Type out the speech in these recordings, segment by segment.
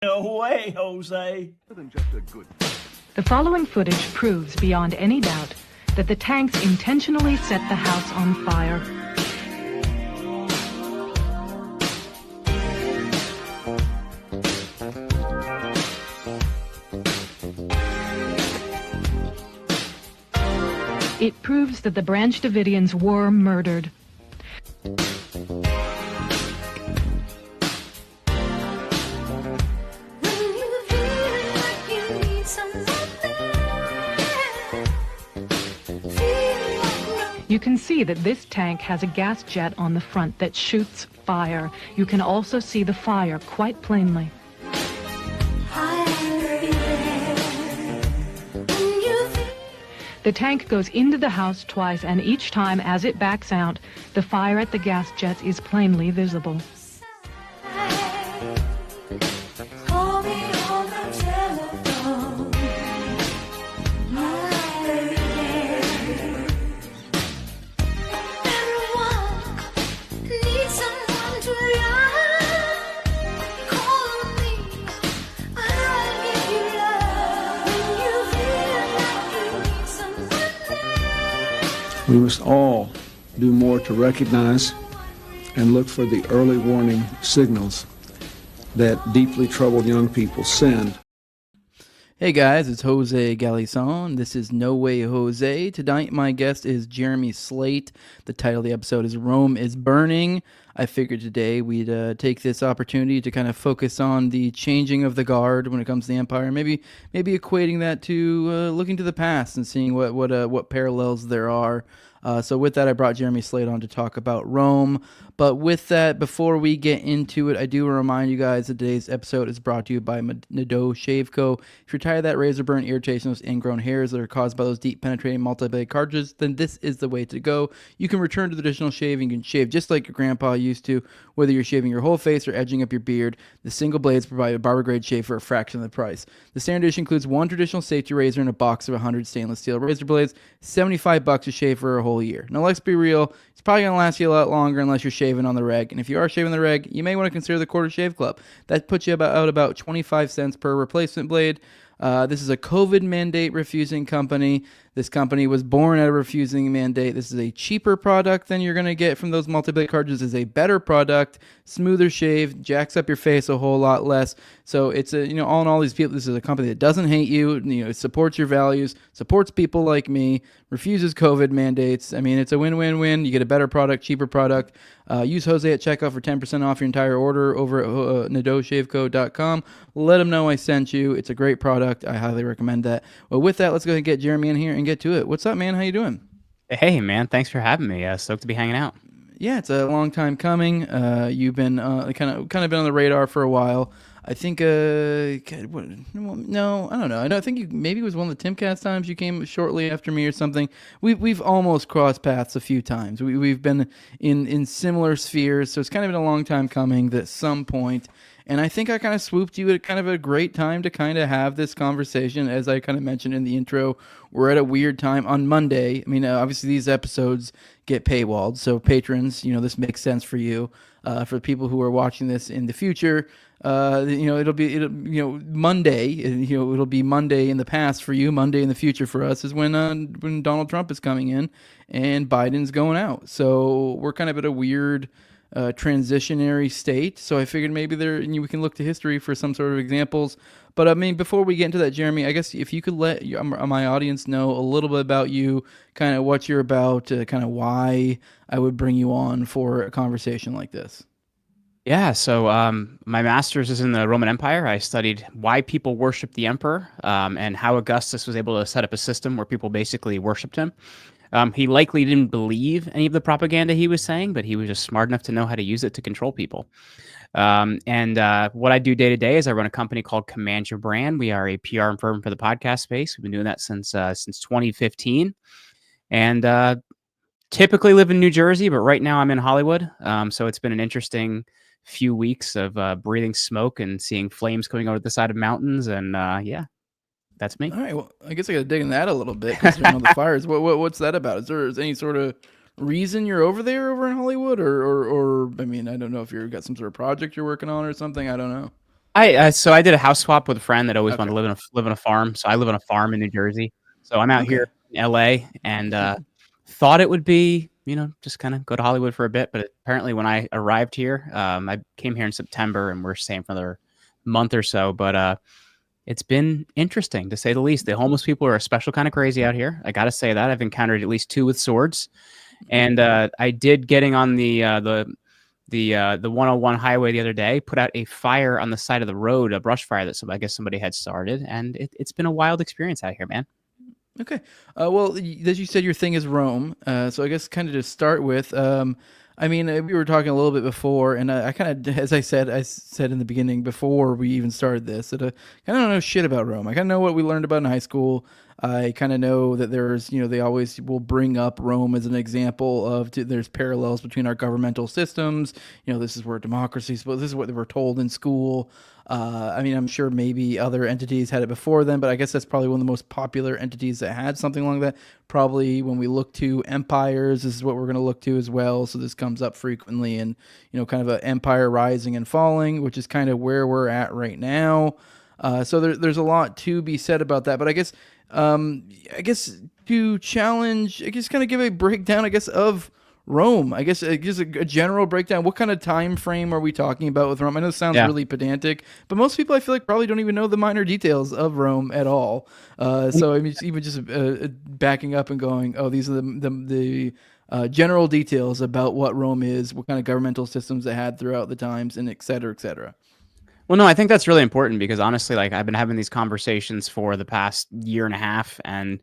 No way, Jose. The following footage proves beyond any doubt that the tanks intentionally set the house on fire. It proves that the Branch Davidians were murdered. You can see that this tank has a gas jet on the front that shoots fire. You can also see the fire quite plainly. The tank goes into the house twice, and each time as it backs out, the fire at the gas jet is plainly visible. We must all do more to recognize and look for the early warning signals that deeply troubled young people send. Hey guys, it's Jose Galison. This is No Way Jose. Tonight my guest is Jeremy Slate. The title of the episode is Rome is Burning. I figured today we'd take this opportunity to kind of focus on the changing of the guard when it comes to the empire, maybe equating that to looking to the past and seeing what parallels there are. So with that, I brought Jeremy Slate on to talk about Rome. But with that, before we get into it, I do want to remind you guys that today's episode is brought to you by Nadeau Shave Co. If you're tired of that razor burn, irritation, those ingrown hairs that are caused by those deep penetrating multi-blade cartridges, then this is the way to go. You can return to the traditional shaving. You can shave just like your grandpa used to, whether you're shaving your whole face or edging up your beard. The single blades provide a barber-grade shave for a fraction of the price. The standard edition includes one traditional safety razor and a box of 100 stainless steel razor blades. $75 to shave for a whole year. Now, let's be real. It's probably going to last you a lot longer unless you're shaving on the reg. And if you are shaving the reg, you may want to consider the Quarter Shave Club. That puts you about 25 cents per replacement blade. This is a COVID mandate refusing company. This company was born out of refusing mandate. This is a cheaper product than you're going to get from those multi-blade cartridges. It's a better product, smoother shave, jacks up your face a whole lot less. So it's all in all, these people, this is a company that doesn't hate you. It supports your values, supports people like me, refuses COVID mandates. I mean, it's a win-win-win. You get a better product, cheaper product. Use Jose at checkout for 10% off your entire order over at NWJ.com. Let them know I sent you. It's a great product. I highly recommend that. Well, with that, let's go ahead and get Jeremy in here and get to it. What's up, man? How you doing? Hey, man. Thanks for having me. Stoked to be hanging out. Yeah, it's a long time coming. You've been kind of been on the radar for a while. I think, no, I don't know. I think you maybe it was one of the Timcast times you came shortly after me or something. We've almost crossed paths a few times. We've been in similar spheres, so it's kind of been a long time coming that at some point. And I think I kind of swooped you at kind of a great time to kind of have this conversation. As I kind of mentioned in the intro, we're at a weird time on Monday. I mean, obviously these episodes get paywalled, so patrons, this makes sense for you. For people who are watching this in the future, it'll be Monday. It'll be Monday in the past for you. Monday in the future for us is when Donald Trump is coming in and Biden's going out. So we're kind of at a weird transitionary state. So I figured maybe we can look to history for some sort of examples. But I mean, before we get into that, Jeremy, I guess if you could let my audience know a little bit about you, kind of what you're about, kind of why I would bring you on for a conversation like this. Yeah, so my master's is in the Roman Empire. I studied why people worship the emperor and how Augustus was able to set up a system where people basically worshipped him. He likely didn't believe any of the propaganda he was saying, but he was just smart enough to know how to use it to control people. And what I do day to day is I run a company called Command Your Brand. We are a PR firm for the podcast space. We've been doing that since 2015, and typically live in New Jersey, but right now I'm in Hollywood. So it's been an interesting few weeks of breathing smoke and seeing flames coming out of the side of mountains, and yeah. That's me. All right. Well, I guess I got to dig in that a little bit considering all the fires. What's that about? Is there any sort of reason you're over in Hollywood, or I mean, I don't know if you've got some sort of project you're working on or something. I don't know. So I did a house swap with a friend that always wanted Okay. to live on a farm. So I live on a farm in New Jersey. So I'm out here Okay. in LA and thought it would be, just kind of go to Hollywood for a bit. But apparently, when I arrived here, I came here in September and we're staying for another month or so. But it's been interesting to say the least. The homeless people are a special kind of crazy out here. I got to say that I've encountered at least 2 with swords, and I did getting on the 101 highway the other day, put out a fire on the side of the road, a brush fire that I guess somebody had started, and it's been a wild experience out here, man. Okay. Well, as you said, your thing is Rome. So I guess kind of to start with, I mean, we were talking a little bit before, and I kind of, as I said in the beginning before we even started this, that I kind of don't know shit about Rome. I kind of know what we learned about in high school. I kind of know that there's, they always will bring up Rome as an example of there's parallels between our governmental systems. This is where democracy is, but this is what they were told in school. I mean, I'm sure maybe other entities had it before then, but I guess that's probably one of the most popular entities that had something like that. Probably when we look to empires, this is what we're going to look to as well. So this comes up frequently, and kind of an empire rising and falling, which is kind of where we're at right now. So there's a lot to be said about that. But I guess to challenge, I guess kind of give a breakdown, I guess, of Rome. I guess just a general breakdown. What kind of time frame are we talking about with Rome? I know this sounds really pedantic, but most people I feel like probably don't even know the minor details of Rome at all. So I mean, even just backing up and going, oh, these are the general details about what Rome is, what kind of governmental systems it had throughout the times, and et cetera, et cetera. Well, no, I think that's really important because honestly, like I've been having these conversations for the past year and a half, and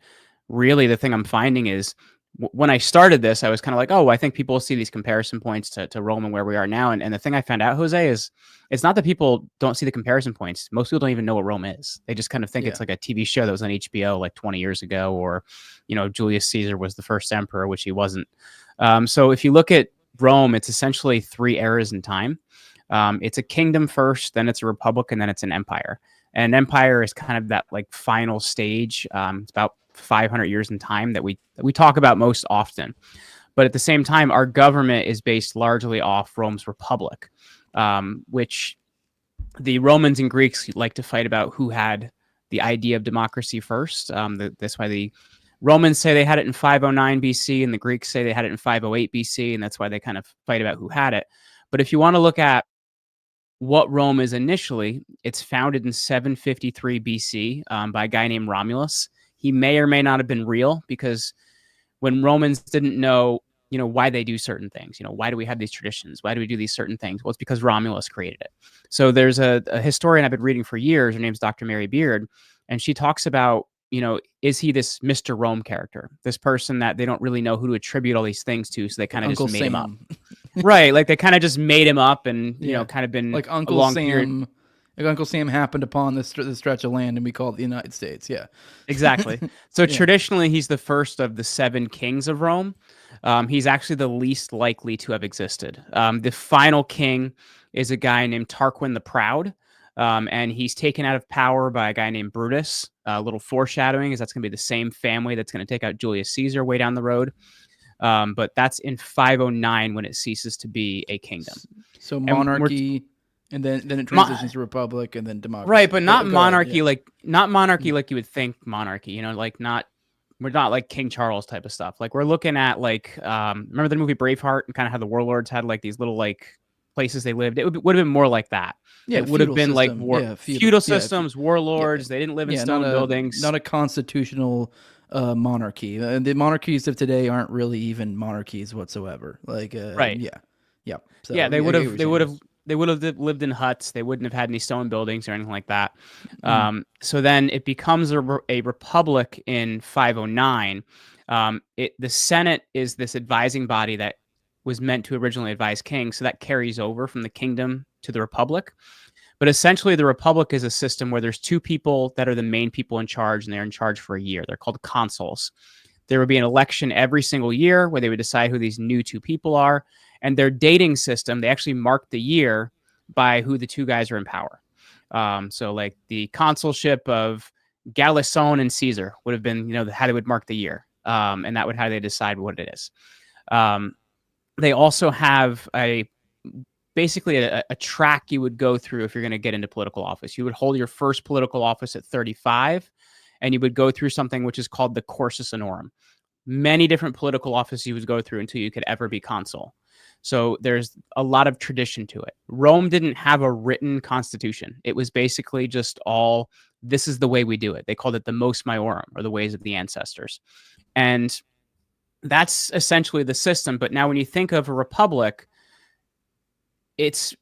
really the thing I'm finding is when I started this, I was kind of like, oh, I think people see these comparison points to Rome and where we are now. And the thing I found out, Jose, is it's not that people don't see the comparison points. Most people don't even know what Rome is. They just kind of think it's like a TV show that was on HBO like 20 years ago, or, Julius Caesar was the first emperor, which he wasn't. So if you look at Rome, it's essentially 3 eras in time. It's a kingdom first, then it's a republic, and then it's an empire. And an empire is kind of that like final stage. It's about 500 years in time that we talk about most often. But at the same time, our government is based largely off Rome's republic, which the Romans and Greeks like to fight about who had the idea of democracy first. That's why the Romans say they had it in 509 BC, and the Greeks say they had it in 508 BC, and that's why they kind of fight about who had it. But if you want to look at what Rome is initially, it's founded in 753 BC by a guy named Romulus. He may or may not have been real because when Romans didn't know, why they do certain things, why do we have these traditions? Why do we do these certain things? Well, it's because Romulus created it. So there's a historian I've been reading for years. Her name's Dr. Mary Beard, and she talks about, is he this Mr. Rome character, this person that they don't really know who to attribute all these things to, so they kind of just made him up. Right, like they kind of just made him up, and kind of been like Uncle Sam. Period. Like Uncle Sam happened upon this stretch of land, and we call it the United States. Yeah, exactly. So traditionally, he's the first of the 7 kings of Rome. He's actually the least likely to have existed. The final king is a guy named Tarquin the Proud, and he's taken out of power by a guy named Brutus. A little foreshadowing is that's going to be the same family that's going to take out Julius Caesar way down the road. But that's in 509 when it ceases to be a kingdom. So monarchy, and then it transitions to republic, and then democracy. Right, but not monarchy like you would think monarchy. We're not like King Charles type of stuff. Like we're looking at like remember the movie Braveheart and kind of how the warlords had like these little like places they lived. It would have been more like that. Yeah, it would have been system. like feudal systems, warlords. They didn't live in stone buildings. Not a constitutional monarchy. The monarchies of today aren't really even monarchies whatsoever. Like right. Yeah. So, they would have lived in huts. They wouldn't have had any stone buildings or anything like that. So then it becomes a republic in 509. The Senate is this advising body that was meant to originally advise kings. So that carries over from the kingdom to the republic. But essentially, the republic is a system where there's 2 people that are the main people in charge, and they're in charge for a year. They're called consuls. There would be an election every single year where they would decide who these new 2 people are. And their dating system, they actually mark the year by who the 2 guys are in power. So like the consulship of Galison and Caesar would have been, how they would mark the year. And that would how they decide what it is. They also have basically a track you would go through if you're going to get into political office. You would hold your first political office at 35, and you would go through something which is called the cursus honorum. Many different political offices you would go through until you could ever be consul. So there's a lot of tradition to it. Rome didn't have a written constitution. It was basically just all, this is the way we do it. They called it the mos maiorum, or the ways of the ancestors. And that's essentially the system. But now when you think of a republic, it's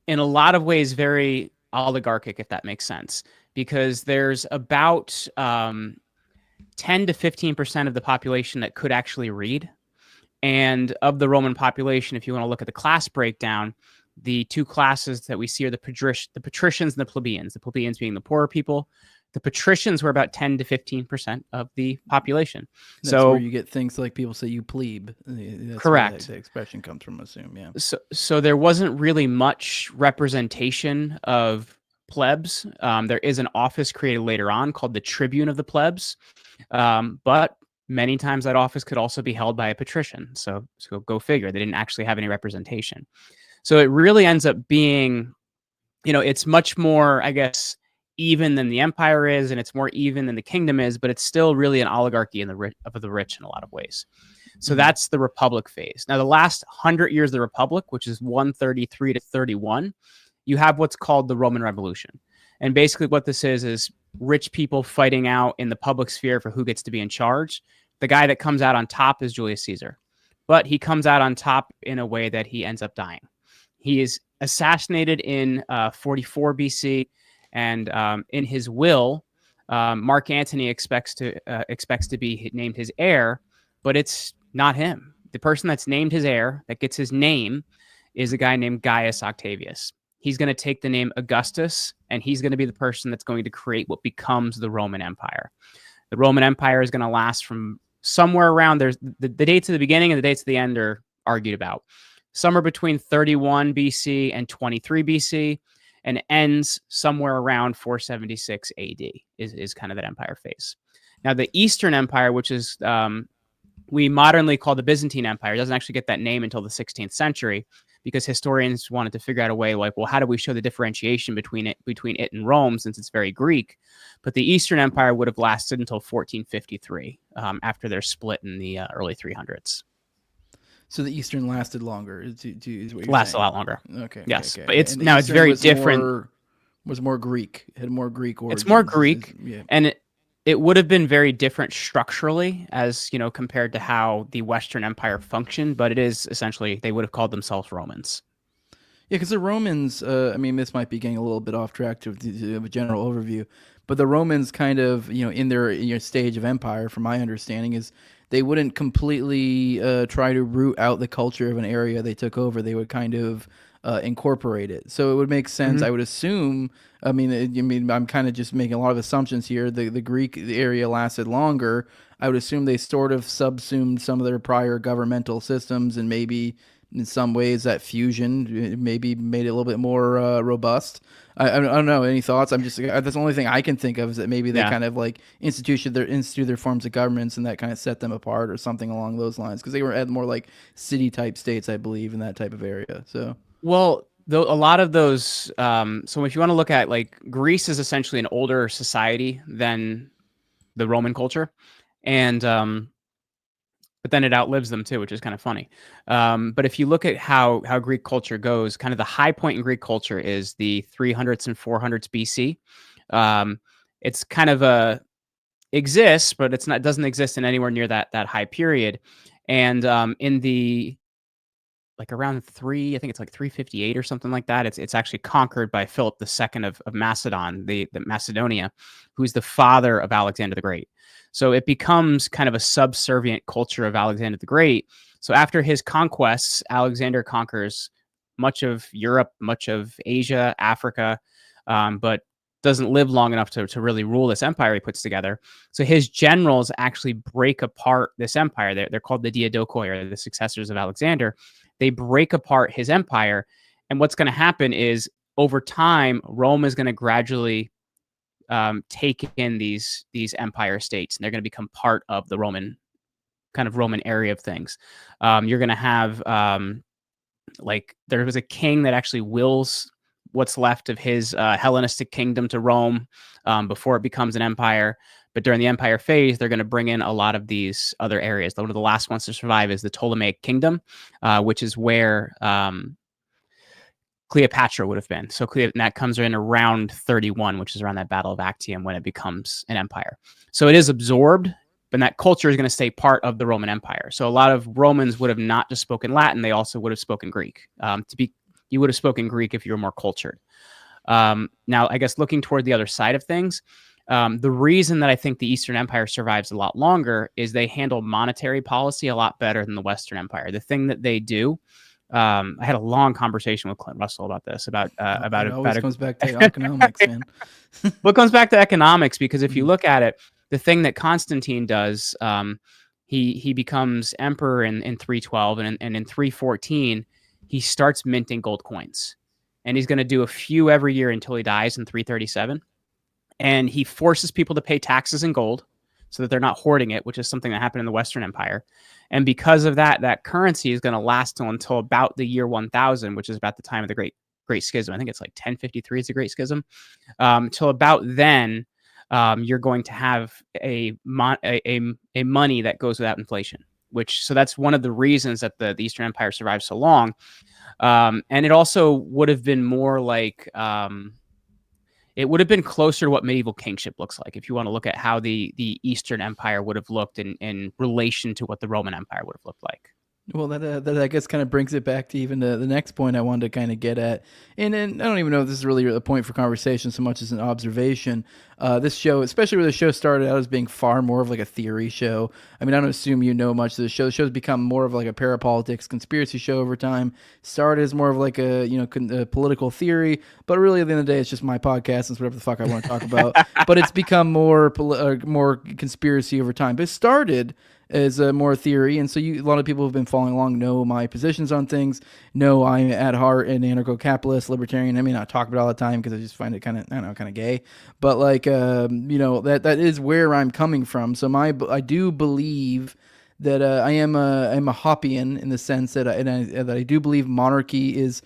in a lot of ways very oligarchic, if that makes sense, because there's about 10 to 15% of the population that could actually read. And of the Roman population, if you want to look at the class breakdown, the two classes that we see are the patricians and the plebeians. The plebeians being the poorer people. The patricians were about 10 to 15% of the population. That's where you get things like people say you plebe. That's correct. Where the expression comes from, I assume, yeah. So there wasn't really much representation of plebs. There is an office created later on called the tribune of the plebs, but many times that office could also be held by a patrician. So go figure. They didn't actually have any representation. So it really ends up being, it's much more, I guess, even than the empire is, and it's more even than the kingdom is, but it's still really an oligarchy of the rich in a lot of ways. So that's the republic phase. Now, the last 100 years of the republic, which is 133 to 31, you have what's called the Roman Revolution. And basically what this is rich people fighting out in the public sphere for who gets to be in charge. The guy that comes out on top is Julius Caesar, but he comes out on top in a way that he ends up dying. He is assassinated in 44 BC. And in his will, Mark Antony expects to be named his heir, but it's not him. The person that's named his heir, that gets his name, is a guy named Gaius Octavius. He's going to take the name Augustus, and he's going to be the person that's going to create what becomes the Roman Empire. The Roman Empire is going to last from somewhere around, there's the dates of the beginning and the dates of the end are argued about. Somewhere between 31 BC and 23 BC. And ends somewhere around 476 AD is kind of that empire phase. Now, the Eastern Empire, which is we modernly call the Byzantine Empire, doesn't actually get that name until the 16th century because historians wanted to figure out a way like, well, how do we show the differentiation between it and Rome since it's very Greek? But the Eastern Empire would have lasted until 1453 after their split in the early 300s. So the Eastern lasted longer. Is what you're Lasts saying. a lot longer. Okay. Yes, okay. but it's And now it's Eastern very was different. Was more Greek. Had more Greek origins. It's more Greek, yeah. and it would have been very different structurally, as compared to how the Western Empire functioned. But it is essentially they would have called themselves Romans. Yeah, because the Romans. I mean, this might be getting a little bit off track to a general overview, but the Romans kind of in their stage of empire, from my understanding, is they wouldn't completely try to root out the culture of an area they took over. They would kind of incorporate it. So it would make sense, I would assume. I mean, I'm kind of just making a lot of assumptions here. The Greek area lasted longer. I would assume they sort of subsumed some of their prior governmental systems, and maybe in some ways that fusion maybe made it a little bit more robust. I don't know. Any thoughts? I'm just that's the only thing I can think of is that maybe they kind of like instituted their forms of governments, and that kind of set them apart or something along those lines, because they were at more like city type states, I believe, in that type of area. So well, though a lot of those. So if you want to look at like Greece is essentially an older society than the Roman culture, and but then it outlives them too, which is kind of funny. But if you look at how Greek culture goes, kind of the high point in Greek culture is the 300s and 400s BC. It's kind of exists, but it doesn't exist in anywhere near that high period. And in the like around I think it's like 358 or something like that. It's actually conquered by Philip II of Macedon, the Macedonia, who's the father of Alexander the Great. So it becomes kind of a subservient culture of Alexander the Great. So after his conquests, Alexander conquers much of Europe, much of Asia, Africa, but doesn't live long enough to really rule this empire he puts together. So his generals actually break apart this empire. They're called the Diadokoi, or the successors of Alexander. They break apart his empire. And what's going to happen is over time, Rome is going to gradually take in these empire states, and they're going to become part of the Roman area of things. You're going to have like there was a king that actually wills what's left of his Hellenistic kingdom to Rome before it becomes an empire. But during the empire phase, they're going to bring in a lot of these other areas. One of the last ones to survive is the Ptolemaic kingdom, which is where Cleopatra would have been. So that comes in around 31, which is around that Battle of Actium when it becomes an empire. So it is absorbed, but that culture is going to stay part of the Roman Empire. So a lot of Romans would have not just spoken Latin; they also would have spoken Greek. You would have spoken Greek if you were more cultured. Now, I guess looking toward the other side of things, the reason that I think the Eastern Empire survives a lot longer is they handle monetary policy a lot better than the Western Empire. The thing that they do. I had a long conversation with Clint Russell about this. It always comes back to economics, man. Well, it comes back to economics because if you look at it, the thing that Constantine does, he becomes emperor in 312, and in 314 he starts minting gold coins, and he's going to do a few every year until he dies in 337, and he forces people to pay taxes in gold so that they're not hoarding it, which is something that happened in the Western Empire. And because of that, that currency is going to last until about the year 1000, which is about the time of the Great Schism. I think it's like 1053 is the Great Schism. Till about then, you're going to have a money that goes without inflation. So that's one of the reasons that the Eastern Empire survived so long. And it also would have been more like it would have been closer to what medieval kingship looks like if you want to look at how the Eastern Empire would have looked in relation to what the Roman Empire would have looked like. Well, that I guess kind of brings it back to even the next point I wanted to kind of get at. And I don't even know if this is really a point for conversation so much as an observation. This show, especially where the show started out as being far more of like a theory show. I mean, I don't assume you know much of the show. The show's become more of like a parapolitics conspiracy show over time. Started as more of like a political theory, but really at the end of the day, it's just my podcast and whatever the fuck I want to talk about. But it's become more conspiracy over time. But it started as a more theory, and so a lot of people who've been following along know my positions on things, know I'm at heart an anarcho-capitalist, libertarian. I may not talk about it all the time because I just find it kind of gay, but like, that is where I'm coming from. So I do believe that I'm a Hoppian in the sense that I do believe monarchy is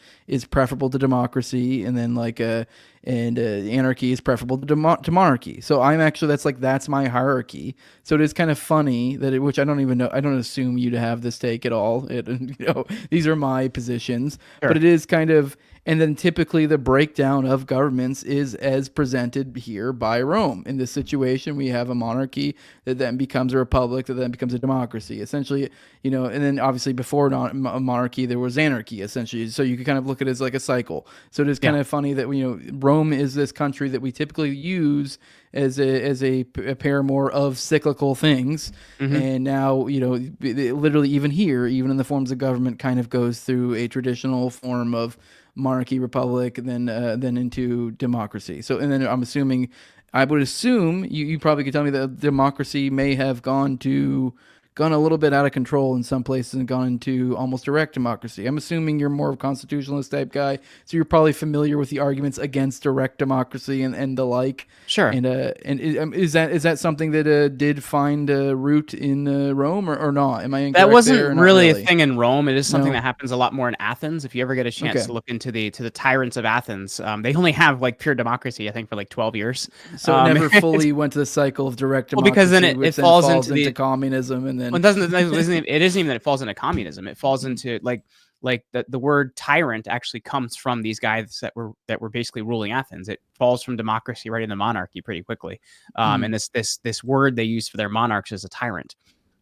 preferable to democracy, and then anarchy is preferable to monarchy. So I'm actually that's my hierarchy. So it is kind of funny that which I don't even know. I don't assume you to have this take at all. These are my positions, sure. But it is kind of. And then typically the breakdown of governments is as presented here by Rome. In this situation, we have a monarchy that then becomes a republic, that then becomes a democracy. Essentially, and then obviously before a monarchy, there was anarchy, essentially. So you can kind of look at it as like a cycle. So it is kind of funny that, Rome is this country that we typically use as a paramour of cyclical things. Mm-hmm. And now, literally even here, even in the forms of government, kind of goes through a traditional form of monarchy, republic, and then into democracy. So, and then I would assume you probably could tell me that democracy may have gone a little bit out of control in some places and gone into almost direct democracy. I'm assuming you're more of a constitutionalist type guy, so you're probably familiar with the arguments against direct democracy and the like. Sure. And is that something that did find a root in Rome or not? Am I incorrect? That wasn't there, really a thing in Rome. It is something that happens a lot more in Athens. If you ever get a chance to look into the tyrants of Athens, they only have like pure democracy, I think, for like 12 years. So it never fully went to the cycle of direct democracy. Well, because then it falls into communism, and then. Well, it isn't even that it falls into communism. It falls into like the word tyrant actually comes from these guys that were basically ruling Athens. It falls from democracy right into monarchy pretty quickly. And this word they use for their monarchs is a tyrant.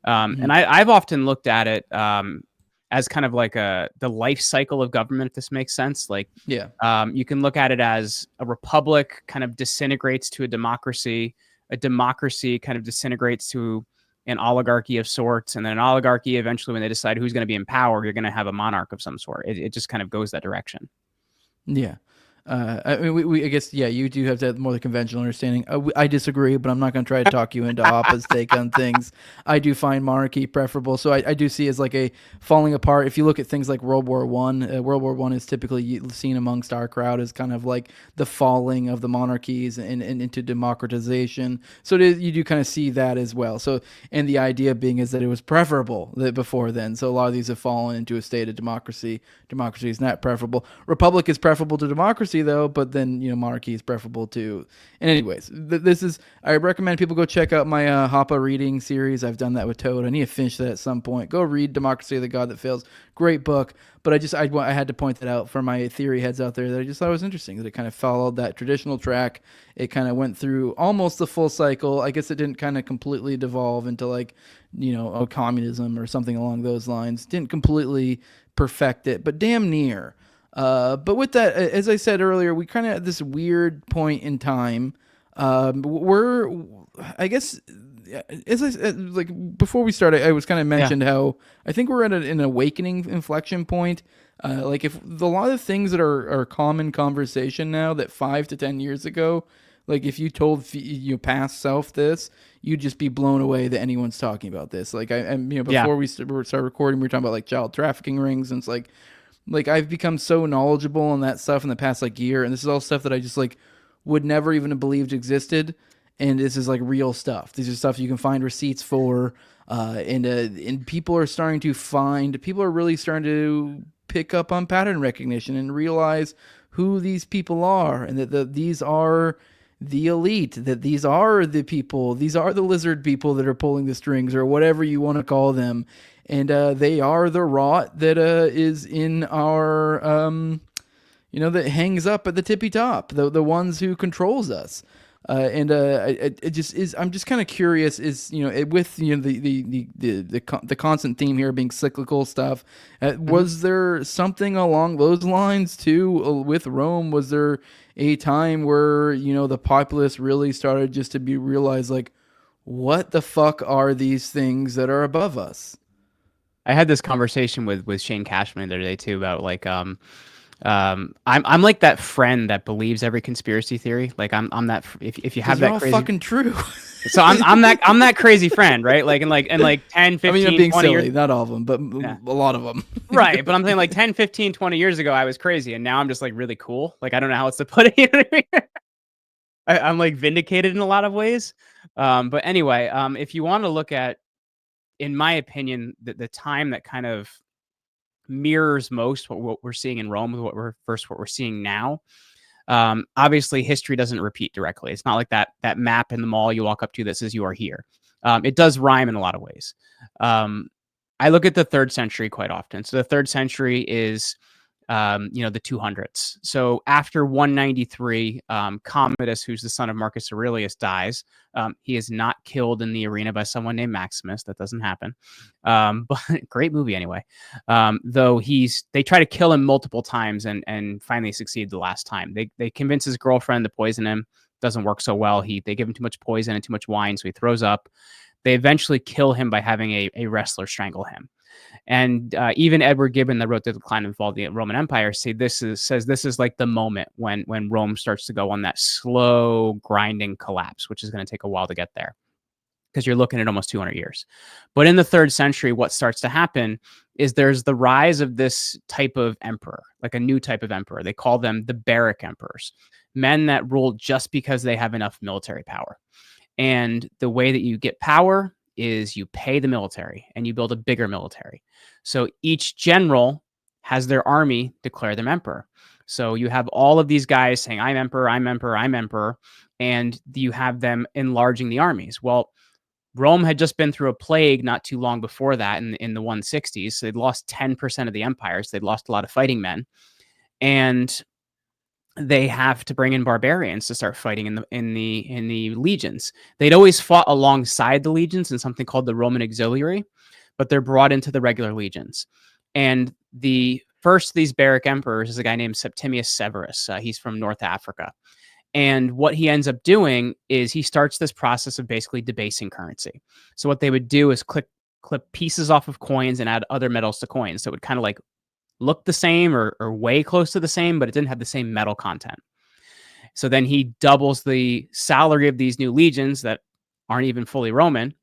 And I've often looked at it as kind of like the life cycle of government, if this makes sense. Like, you can look at it as a republic kind of disintegrates to a democracy kind of disintegrates to an oligarchy of sorts, and then an oligarchy eventually, when they decide who's going to be in power, you're going to have a monarch of some sort. It just kind of goes that direction. Yeah. I mean, I guess, yeah, you do have to have more the conventional understanding. I disagree, but I'm not going to try to talk you into Hoppa's take on things. I do find monarchy preferable, so I do see it as like a falling apart. If you look at things like World War One, World War One is typically seen amongst our crowd as kind of like the falling of the monarchies and into democratization. So you do kind of see that as well. So, and the idea being is that it was preferable before then. So a lot of these have fallen into a state of democracy. Democracy is not preferable. Republic is preferable to democracy, though, but then monarchy is preferable to. And anyways, this is, I recommend people go check out my Hoppa reading series. I've done that with Toad. I need to finish that at some point. Go read Democracy of the God That Fails. Great book. But I had to point that out for my theory heads out there that I just thought was interesting, that it kind of followed that traditional track. It kind of went through almost the full cycle. I guess it didn't kind of completely devolve into like, communism or something along those lines. Didn't completely perfect it, but damn near. But with that, as I said earlier, we kind of at this weird point in time. I guess, as I said, like before we started, I was kind of mentioned how I think we're at an awakening inflection point. Like if a lot of things that are common conversation now that 5 to 10 years ago, like if you told your past self this, you'd just be blown away that anyone's talking about this. Like before we started recording, we were talking about like child trafficking rings, and it's like I've become so knowledgeable on that stuff in the past like year, and this is all stuff that I just like would never even have believed existed, and this is like real stuff. These are stuff you can find receipts for, and people are really starting to pick up on pattern recognition and realize who these people are, and that these are the elite, that these are the people, these are the lizard people that are pulling the strings, or whatever you want to call them. And they are the rot that is in our, that hangs up at the tippy top, the ones who controls us. It just is. I'm just kind of curious. With the constant theme here being cyclical stuff. Was there something along those lines too with Rome? Was there a time where the populace really started just to be realized like, what the fuck are these things that are above us? I had this conversation with Shane Cashman the other day too about like I'm like that friend that believes every conspiracy theory. Like I'm that if you have that all crazy fucking true. So I'm that crazy friend, right? Like in 10, 15, I mean, I'm being 20 silly, years, not all of them, but a lot of them. right? But I'm saying like 10, 15, 20 years ago I was crazy, and now I'm just like really cool. Like I don't know how else to put it. You know what I mean? I'm like vindicated in a lot of ways. But anyway, if you want to look at, in my opinion, the time that kind of mirrors most what we're seeing in Rome with what we're seeing now. Obviously, history doesn't repeat directly. It's not like that map in the mall you walk up to that says you are here. It does rhyme in a lot of ways. I look at the 3rd century quite often. So the 3rd century is the 200s. So after 193, Commodus, who's the son of Marcus Aurelius, dies. He is not killed in the arena by someone named Maximus. That doesn't happen. But great movie anyway. Though they try to kill him multiple times and finally succeed the last time. They convince his girlfriend to poison him. Doesn't work so well. They give him too much poison and too much wine, so he throws up. They eventually kill him by having a wrestler strangle him. And even Edward Gibbon, that wrote The Decline and Fall of the Roman Empire, says this is like the moment when Rome starts to go on that slow grinding collapse, which is going to take a while to get there, because you're looking at almost 200 years. But in the 3rd century, what starts to happen is there's the rise of this type of emperor, like a new type of emperor. They call them the barrack emperors, men that rule just because they have enough military power. And the way that you get power is you pay the military and you build a bigger military. So each general has their army declare them emperor. So you have all of these guys saying, I'm emperor, I'm emperor, I'm emperor. And you have them enlarging the armies. Well, Rome had just been through a plague not too long before that in the 160s. So they'd lost 10% of the empires. They'd lost a lot of fighting men. And they have to bring in barbarians to start fighting in the legions. They'd always fought alongside the legions in something called the Roman Auxiliary, but they're brought into the regular legions. And the first of these barrack emperors is a guy named Septimius Severus. He's from North Africa. And what he ends up doing is he starts this process of basically debasing currency. So what they would do is clip pieces off of coins and add other metals to coins. So it would kind of like looked the same or way close to the same, but it didn't have the same metal content. So then he doubles the salary of these new legions that aren't even fully Roman.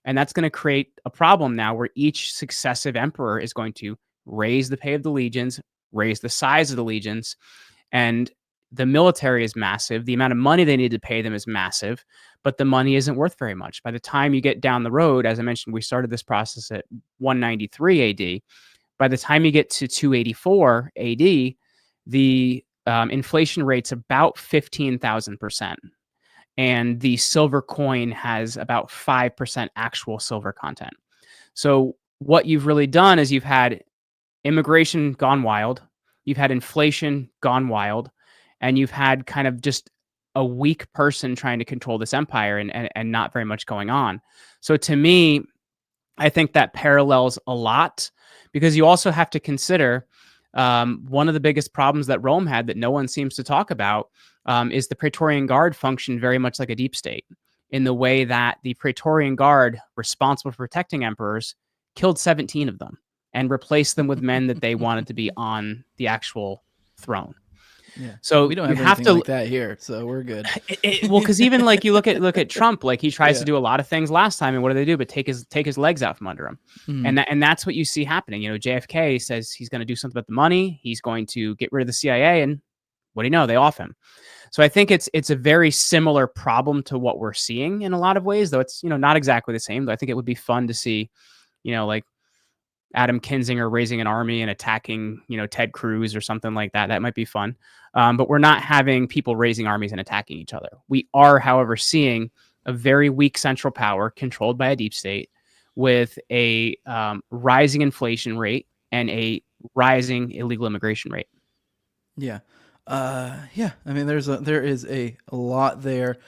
And that's going to create a problem now where each successive emperor is going to raise the pay of the legions, raise the size of the legions, and the military is massive. The amount of money they need to pay them is massive, but the money isn't worth very much. By the time you get down the road, as I mentioned, we started this process at 193 AD. By the time you get to 284 AD, the inflation rate's about 15,000%. And the silver coin has about 5% actual silver content. So what you've really done is you've had immigration gone wild, you've had inflation gone wild, and you've had kind of just a weak person trying to control this empire and not very much going on. So to me, I think that parallels a lot because you also have to consider one of the biggest problems that Rome had that no one seems to talk about is the Praetorian Guard functioned very much like a deep state in the way that the Praetorian Guard, responsible for protecting emperors, killed 17 of them and replaced them with men that they wanted to be on the actual throne. Yeah. So we don't you have have anything to like that here, so we're good. well, because even like you look at Trump, like he tries to do a lot of things last time, and what do they do? But take his legs out from under him, and that's what you see happening. You know, JFK says he's going to do something about the money. He's going to get rid of the CIA, and what do you know? They off him. So I think it's a very similar problem to what we're seeing in a lot of ways, though it's not exactly the same. Though I think it would be fun to see, like Adam Kinzinger raising an army and attacking, Ted Cruz or something like that. That might be fun. But we're not having people raising armies and attacking each other. We are, however, seeing a very weak central power controlled by a deep state with a rising inflation rate and a rising illegal immigration rate. Yeah. Yeah. I mean, there is a lot there.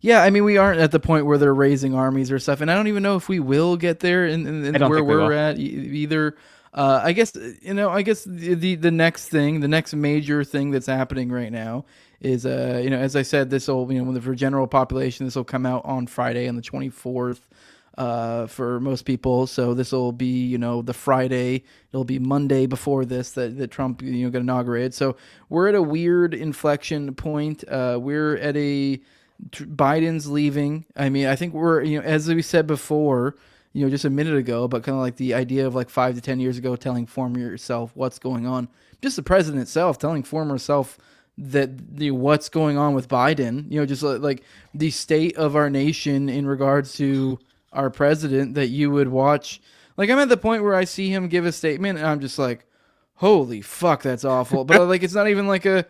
Yeah, I mean, we aren't at the point where they're raising armies or stuff, and I don't even know if we will get there in where we're at either. I guess the next thing, the next major thing that's happening right now is as I said, this will for general population, this will come out on Friday on the 24th. For most people, so this will be the Friday. It'll be Monday before this that Trump got inaugurated. So we're at a weird inflection point. We're at Biden's leaving. I mean, I think we're, as we said before, just a minute ago, but kind of like the idea of like 5 to 10 years ago, telling former yourself what's going on. Just the president itself telling former self that what's going on with Biden, just like the state of our nation in regards to our president, that you would watch. Like, I'm at the point where I see him give a statement and I'm just like, holy fuck, that's awful. But like, it's not even like a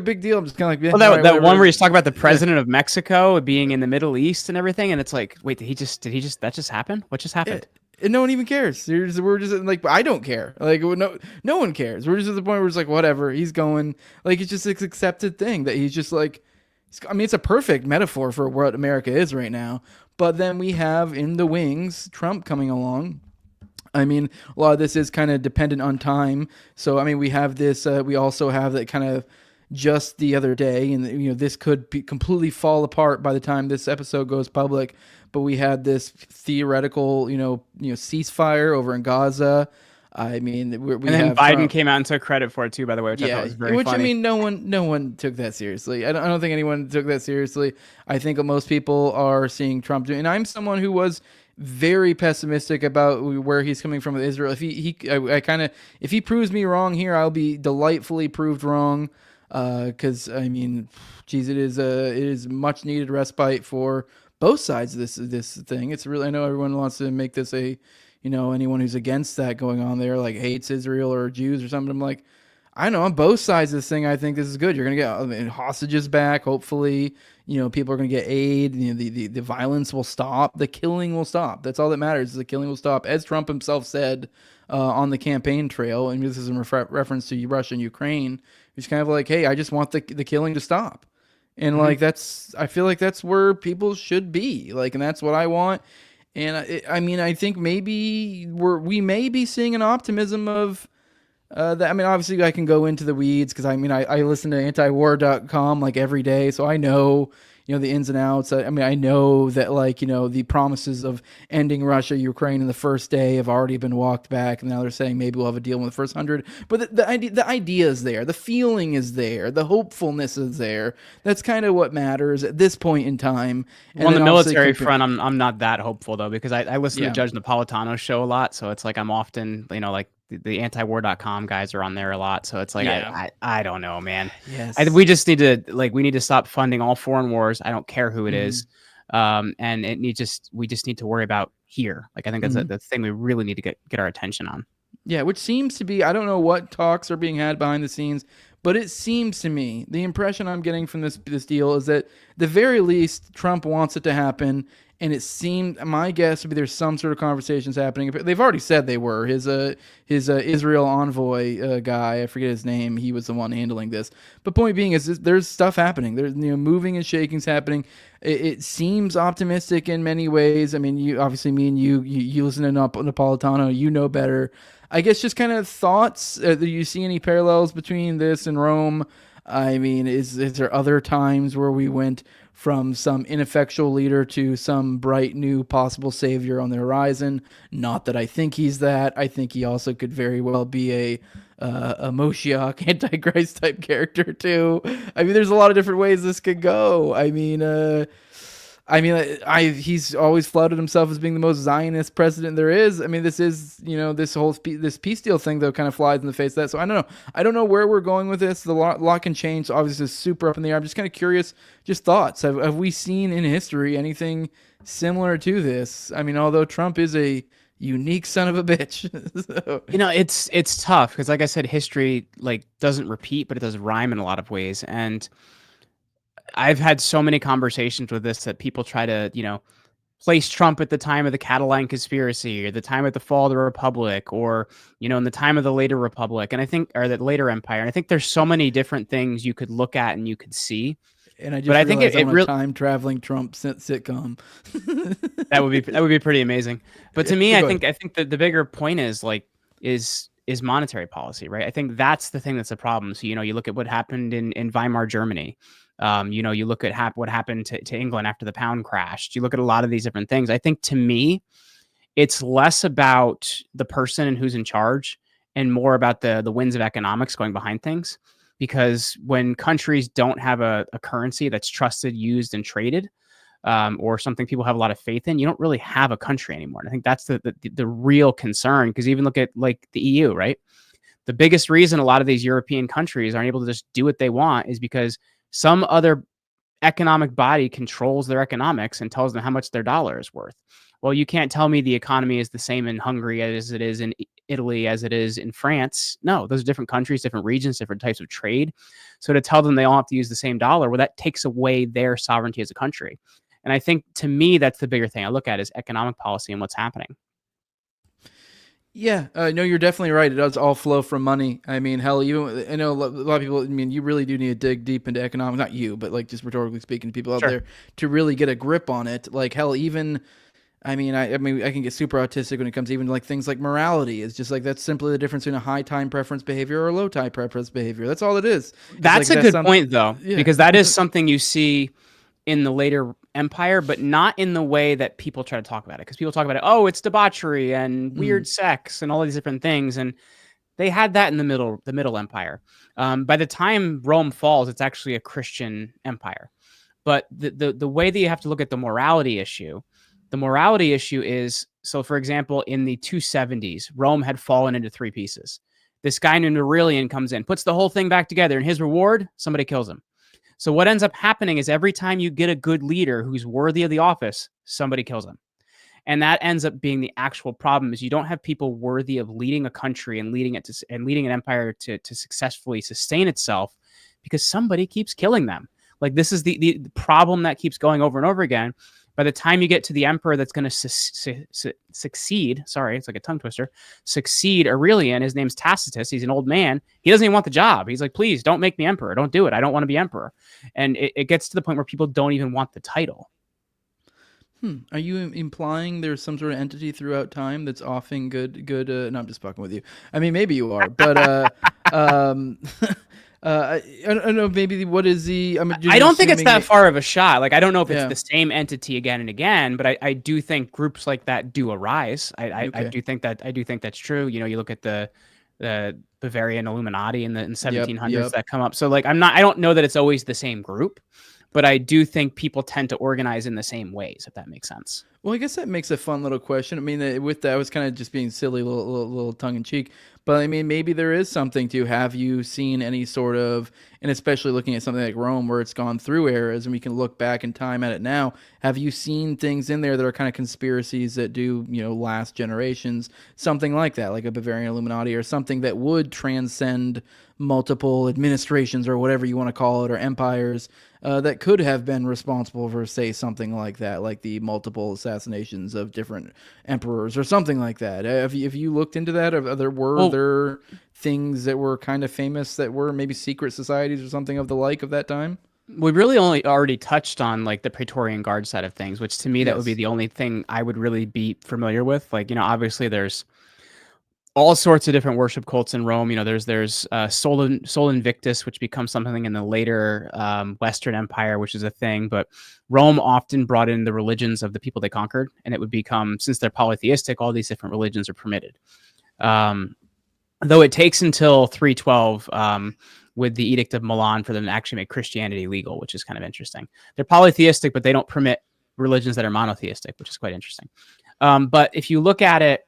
big deal. I'm just kind of like, well, that one where he's talking about the president of Mexico being in the Middle East and everything, and it's like, wait, that just happened? What just happened? And no one even cares. We're just like, I don't care. Like, no one cares. We're just at the point where it's like, whatever, he's going. Like, it's just this accepted thing that he's just like. I mean, it's a perfect metaphor for what America is right now. But then we have in the wings Trump coming along. I mean, a lot of this is kind of dependent on time. So, I mean, we have this. We also have that kind of just the other day, and this could be completely fall apart by the time this episode goes public. But we had this theoretical, ceasefire over in Gaza. I mean, and then Biden came out and took credit for it too, by the way, which I thought was very funny. I mean, no one took that seriously. I don't think anyone took that seriously. I think most people are seeing Trump doing, and I'm someone who was very pessimistic about where he's coming from with Israel. If he proves me wrong here, I'll be delightfully proved wrong. Because I mean, geez, it is much needed respite for both sides of this thing. It's really, I know everyone wants to make this anyone who's against that going on there, like hates Israel or Jews or something. I'm like, I know on both sides of this thing, I think this is good. You're going to get hostages back. Hopefully, people are going to get aid. The violence will stop. The killing will stop. That's all that matters. The killing will stop. As Trump himself said on the campaign trail, and this is in reference to Russia and Ukraine, he's kind of like, hey, I just want the killing to stop. And like, I feel like that's where people should be. Like, and that's what I want. And I mean, I think maybe we may be seeing an optimism of that. I mean, obviously I can go into the weeds because I mean, I listen to antiwar.com like every day. So I know, the ins and outs. I mean, I know that the promises of ending Russia, Ukraine in the first day have already been walked back, and now they're saying maybe we'll have a deal in the first 100. But the idea is there, the feeling is there, the hopefulness is there. That's kind of what matters at this point in time. And on the then obviously military front, I'm not that hopeful though, because I listen Yeah. to Judge Napolitano's show a lot, so it's like I'm often like the antiwar.com guys are on there a lot, so it's like Yeah. I don't know, man. Yes. We just need to stop funding all foreign wars. I don't care who it is, and we just need to worry about here. Like I think that's the thing we really need to get our attention on. Yeah, which seems to be, I don't know what talks are being had behind the scenes, but it seems to me, the impression I'm getting from this deal is that the very least Trump wants it to happen, and it seemed, my guess would be there's some sort of conversations happening. They've already said they were. His Israel envoy guy, I forget his name, he was the one handling this. But point being is there's stuff happening. There's moving and shaking's happening. It seems optimistic in many ways. I mean, you obviously, me and you listen to Napolitano, you know better. I guess just kind of thoughts. Do you see any parallels between this and Rome? I mean, is there other times where we went from some ineffectual leader to some bright new possible savior on the horizon? Not that I think he's that. I think he also could very well be a Moshiach, Antichrist type character too. I mean, there's a lot of different ways this could go. He's always flouted himself as being the most Zionist president there is. I mean, this is, this peace deal thing, though, kind of flies in the face of that. So I don't know. I don't know where we're going with this. The lot can change. So obviously, it's super up in the air. I'm just kind of curious, just thoughts. Have we seen in history anything similar to this? I mean, although Trump is a unique son of a bitch. So. It's tough because, like I said, history doesn't repeat, but it does rhyme in a lot of ways. And I've had so many conversations with this that people try to, place Trump at the time of the Catalan conspiracy or the time of the fall of the Republic or, in the time of the later Republic. And I think, or the later empire. And I think there's so many different things you could look at and you could see. And I think it really time traveling Trump sitcom. that would be pretty amazing. But to me, I think that the bigger point is monetary policy, right? I think that's the thing that's a problem. So, you look at what happened in Weimar Germany. You look at what happened to England after the pound crashed. You look at a lot of these different things. I think to me, it's less about the person and who's in charge and more about the winds of economics going behind things. Because when countries don't have a currency that's trusted, used, and traded, or something people have a lot of faith in, you don't really have a country anymore. And I think that's the real concern. Because even look at like the EU, right? The biggest reason a lot of these European countries aren't able to just do what they want is because some other economic body controls their economics and tells them how much their dollar is worth. Well, you can't tell me the economy is the same in Hungary as it is in Italy, as it is in France. No, those are different countries, different regions, different types of trade. So to tell them they all have to use the same dollar, well, that takes away their sovereignty as a country. And I think, to me, that's the bigger thing I look at is economic policy and what's happening. Yeah, no, you're definitely right. It does all flow from money. I mean, hell, I know a lot of people, I mean, you really do need to dig deep into economics, not you, but just rhetorically speaking, people out there to really get a grip on it. Like, hell, even, I can get super autistic when it comes to even things like morality. It's just that's simply the difference between a high time preference behavior or a low time preference behavior. That's all it is. That's a good point, though, because that is something you see in the later empire, but not in the way that people try to talk about it. Because people talk about it, oh, it's debauchery and weird sex and all these different things, and they had that in the Middle Empire. By the time Rome falls, it's actually a Christian empire. But the way that you have to look at the morality issue is, so for example, in the 270s, Rome had fallen into three pieces. This guy named Aurelian comes in, puts the whole thing back together, and his reward, somebody kills him. So what ends up happening is every time you get a good leader who's worthy of the office, somebody kills him. And that ends up being the actual problem, is you don't have people worthy of leading a country and leading an empire to successfully sustain itself because somebody keeps killing them. This is the problem that keeps going over and over again. By the time you get to the emperor that's going to succeed, sorry, it's like a tongue twister, succeed Aurelian, his name's Tacitus, he's an old man, he doesn't even want the job. He's like, please, don't make me emperor, don't do it, I don't want to be emperor. And it gets to the point where people don't even want the title. Are you implying there's some sort of entity throughout time that's offering good, no, I'm just fucking with you. I mean, maybe you are, but, I don't know. Maybe what is the? I don't think it's that far of a shot. Like, I don't know if it's Yeah. the same entity again and again, but I do think groups like that do arise. I do think that's true. You know, you look at the Bavarian Illuminati in the 1700s that come up. So like, I don't know that it's always the same group, but I do think people tend to organize in the same ways, if that makes sense. Well, I guess that makes a fun little question. I mean, with that, I was kind of just being silly, little tongue in cheek. But I mean, maybe there is something to. Have you seen any sort of, and especially looking at something like Rome, where it's gone through eras, and we can look back in time at it now. Have you seen things in there that are kind of conspiracies that do, last generations, something like that, like a Bavarian Illuminati, or something that would transcend multiple administrations or whatever you want to call it, or empires that could have been responsible for, say, something like that, like the multiple assassinations of different emperors or something like that. Have you looked into that? Were there things that were kind of famous that were maybe secret societies or something of the like of that time? We really only already touched on like the Praetorian Guard side of things, which to me, that would be the only thing I would really be familiar with. Like, obviously there's all sorts of different worship cults in Rome. There's Sol Invictus, which becomes something in the later Western Empire, which is a thing. But Rome often brought in the religions of the people they conquered, and it would become, since they're polytheistic, all these different religions are permitted. Though it takes until 312 with the Edict of Milan for them to actually make Christianity legal, which is kind of interesting. They're polytheistic, but they don't permit religions that are monotheistic, which is quite interesting. But if you look at it,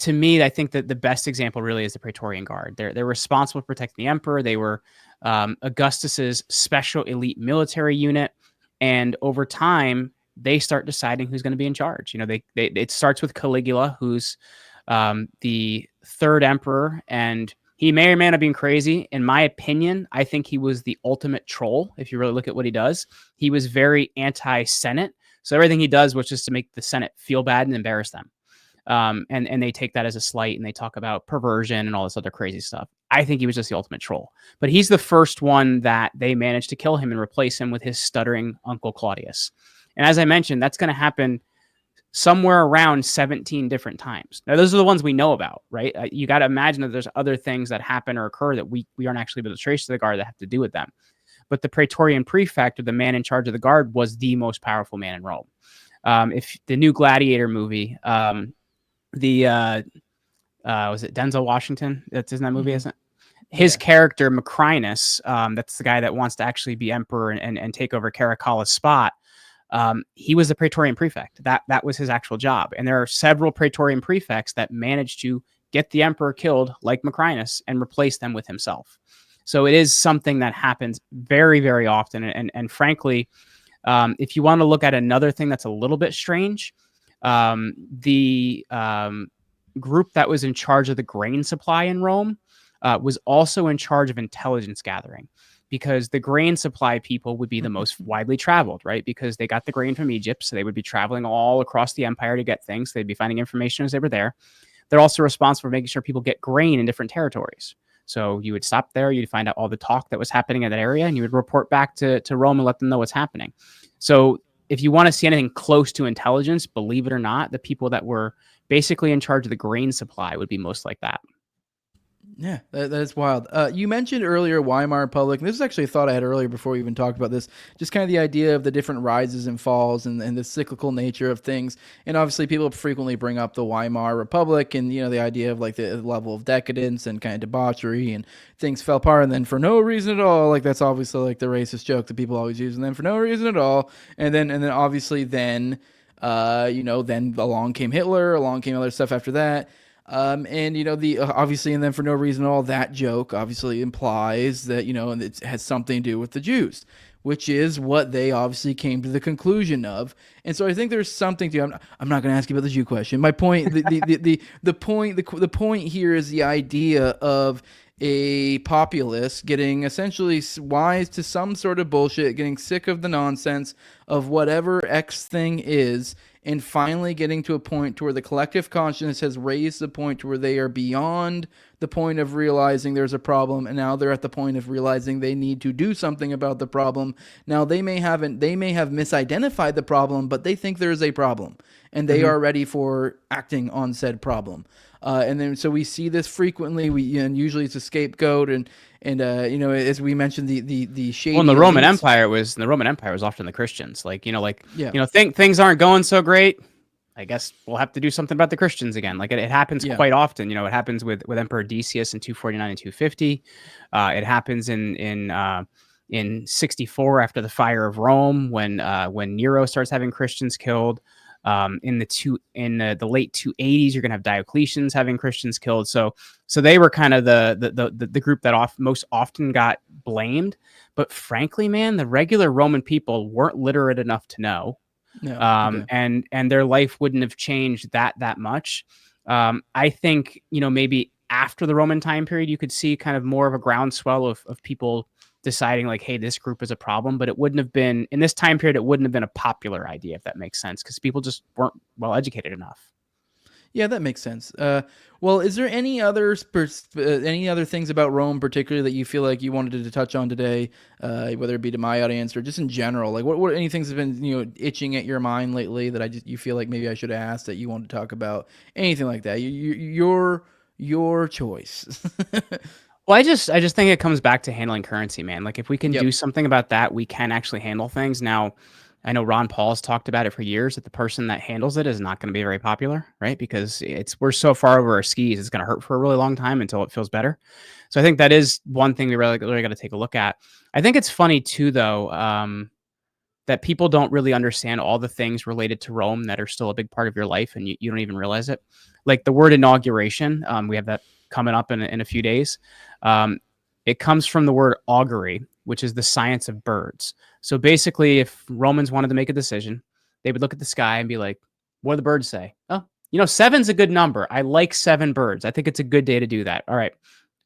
to me, I think that the best example really is the Praetorian Guard. They're responsible for protecting the emperor. They were Augustus's special elite military unit, and over time they start deciding who's going to be in charge. It starts with Caligula, who's the third emperor, and he may or may not have been crazy. In my opinion, I think he was the ultimate troll. If you really look at what he does, he was very anti-Senate. So everything he does was just to make the Senate feel bad and embarrass them. And they take that as a slight, and they talk about perversion and all this other crazy stuff. I think he was just the ultimate troll. But he's the first one that they managed to kill him and replace him with his stuttering uncle Claudius. And as I mentioned, that's going to happen somewhere around 17 different times. Now, those are the ones we know about, right? You got to imagine that there's other things that happen or occur that we aren't actually able to trace to the guard that have to do with them. But the Praetorian prefect, or the man in charge of the guard, was the most powerful man in Rome. If the new Gladiator movie, was it Denzel Washington? That's in that movie, isn't it? His character, Macrinus, that's the guy that wants to actually be emperor and take over Caracalla's spot. He was the Praetorian prefect. That was his actual job. And there are several Praetorian prefects that managed to get the emperor killed, like Macrinus, and replace them with himself. So it is something that happens very, very often. And frankly, if you want to look at another thing that's a little bit strange, the group that was in charge of the grain supply in Rome was also in charge of intelligence gathering, because the grain supply people would be the most widely traveled, right? Because they got the grain from Egypt, so they would be traveling all across the empire to get things. They'd be finding information as they were there. They're also responsible for making sure people get grain in different territories. So you would stop there, you'd find out all the talk that was happening in that area, and you would report back to Rome and let them know what's happening. So if you want to see anything close to intelligence, believe it or not, the people that were basically in charge of the grain supply would be most like that. Yeah, that is wild. You mentioned earlier Weimar Republic, and this is actually a thought I had earlier before we even talked about this, just kind of the idea of the different rises and falls and the cyclical nature of things. And obviously people frequently bring up the Weimar Republic and, the idea of like the level of decadence and kind of debauchery, and things fell apart, and then for no reason at all, like that's obviously like the racist joke that people always use, and then for no reason at all. And then obviously then along came Hitler, along came other stuff after that. Obviously, and then for no reason at all, that joke obviously implies that, and it has something to do with the Jews, which is what they obviously came to the conclusion of. And so I think there's something to, I'm not going to ask you about the Jew question. My point, the point here is the idea of a populace getting essentially wise to some sort of bullshit, getting sick of the nonsense of whatever X thing is, and finally getting to a point to where the collective consciousness has raised the point to where they are beyond the point of realizing there's a problem, and now they're at the point of realizing they need to do something about the problem. Now they may have misidentified the problem, but they think there is a problem, and they are ready for acting on said problem. And then so we see this frequently. And usually it's a scapegoat, and as we mentioned, the shady. Well, in the Roman elites. Empire was often the Christians. Yeah. Things aren't going so great. I guess we'll have to do something about the Christians again. Like it happens quite often. It happens with Emperor Decius in 249 and 250. It happens in 64 after the fire of Rome when Nero starts having Christians killed. In the late 280s, you're gonna have Diocletian's having Christians killed. So they were kind of the group that most often got blamed. But frankly, man, the regular Roman people weren't literate enough to know. No, and their life wouldn't have changed that much. I think, maybe after the Roman time period, you could see kind of more of a groundswell of people deciding like, hey, this group is a problem, but it wouldn't have been in this time period. It wouldn't have been a popular idea, if that makes sense, because people just weren't well educated enough. Yeah, that makes sense. Well, is there any other things about Rome, particularly, that you feel like you wanted to touch on today, whether it be to my audience or just in general? Like, what any things have been itching at your mind lately that you feel like maybe I should have asked that you want to talk about? Anything like that? Your choice. Well, I just think it comes back to handling currency, man. Like if we can do something about that, we can actually handle things. Now, I know Ron Paul's talked about it for years, that the person that handles it is not going to be very popular, right? Because we're so far over our skis, it's going to hurt for a really long time until it feels better. So I think that is one thing we really got to take a look at. I think it's funny too, though, that people don't really understand all the things related to Rome that are still a big part of your life, and you don't even realize it. Like the word inauguration, we have that coming up in a few days. It comes from the word augury, which is the science of birds. So basically, if Romans wanted to make a decision, they would look at the sky and be like, what do the birds say? Oh, 7's a good number. I like 7 birds. I think it's a good day to do that. All right,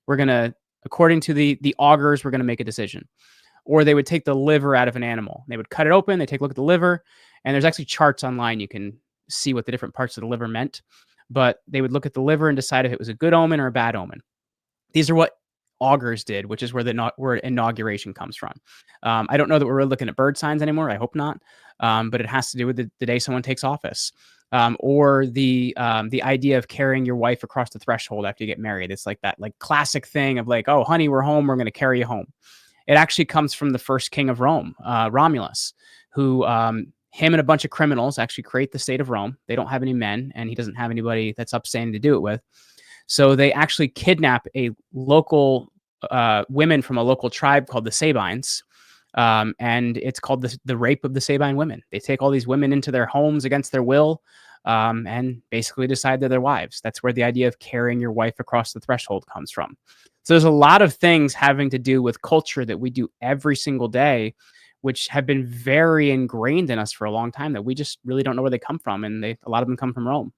we're going to, according to the augurs, we're going to make a decision. Or they would take the liver out of an animal. They would cut it open. They take a look at the liver. And there's actually charts online. You can see what the different parts of the liver meant. But they would look at the liver and decide if it was a good omen or a bad omen. These are what augurs did, which is where the word inauguration comes from. I don't know that we're really looking at bird signs anymore. I hope not. But it has to do with the day someone takes office. Or the idea of carrying your wife across the threshold after you get married. It's like that classic thing of like, oh, honey, we're home. We're going to carry you home. It actually comes from the first king of Rome, Romulus, who him and a bunch of criminals actually create the state of Rome. They don't have any men, and he doesn't have anybody that's upstanding to do it with. So they actually kidnap a local women from a local tribe called the Sabines, and it's called the rape of the Sabine women. They take all these women into their homes against their will, and basically decide they're their wives. That's where the idea of carrying your wife across the threshold comes from. So there's a lot of things having to do with culture that we do every single day, which have been very ingrained in us for a long time that we just really don't know where they come from. And a lot of them come from Rome.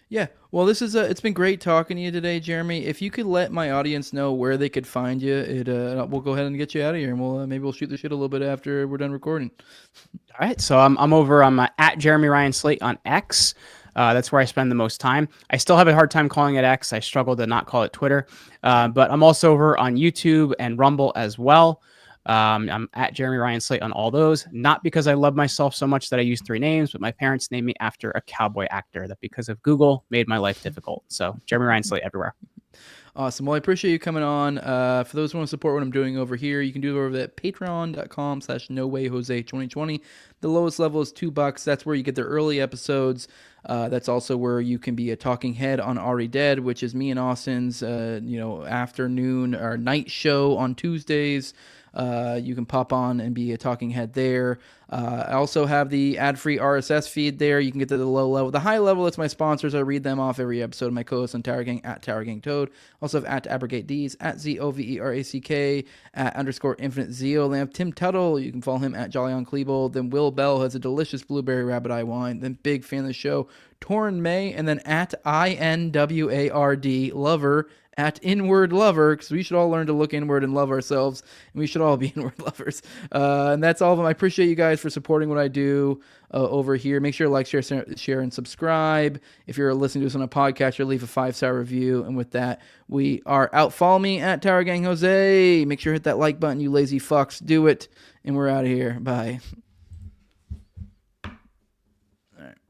Yeah, well, it's been great talking to you today, Jeremy. If you could let my audience know where they could find you, we'll go ahead and get you out of here, and we'll shoot the shit a little bit after we're done recording. All right, so I'm at Jeremy Ryan Slate on X. That's where I spend the most time. I still have a hard time calling it X. I struggle to not call it Twitter, but I'm also over on YouTube and Rumble as well. I'm at Jeremy Ryan Slate on all those, not because I love myself so much that I use 3 names, but my parents named me after a cowboy actor that, because of Google, made my life difficult. So Jeremy Ryan Slate everywhere. Awesome. Well, I appreciate you coming on. For those who want to support what I'm doing over here, you can do it over at patreon.com/nowayjose2020. The lowest level is $2. That's where you get the early episodes. That's also where you can be a talking head on Already Dead, which is me and Austin's, afternoon or night show on Tuesdays. You can pop on and be a talking head there. I also have the ad-free RSS feed there. You can get to the low level. The high level, it's my sponsors. I read them off every episode. My co-host on Tower Gang, at Tower Gang Toad. Also have at Abrogate D's, at ZOVERACK, at _Infinite Zeolamp. Tim Tuttle, you can follow him at Jolly on Klebold. Then Will Bell has a delicious blueberry rabbit eye wine. Then big fan of the show, Torrin May. And then at INWARD Lover, at Inward Lover, because we should all learn to look inward and love ourselves, and we should all be inward lovers. And that's all of them. I appreciate you guys for supporting what I do over here. Make sure to like, share, and subscribe. If you're listening to us on a podcast, or leave a 5-star review. And with that, we are out. Follow me at Tower Gang Jose. Make sure to hit that like button, you lazy fucks. Do it. And we're out of here. Bye.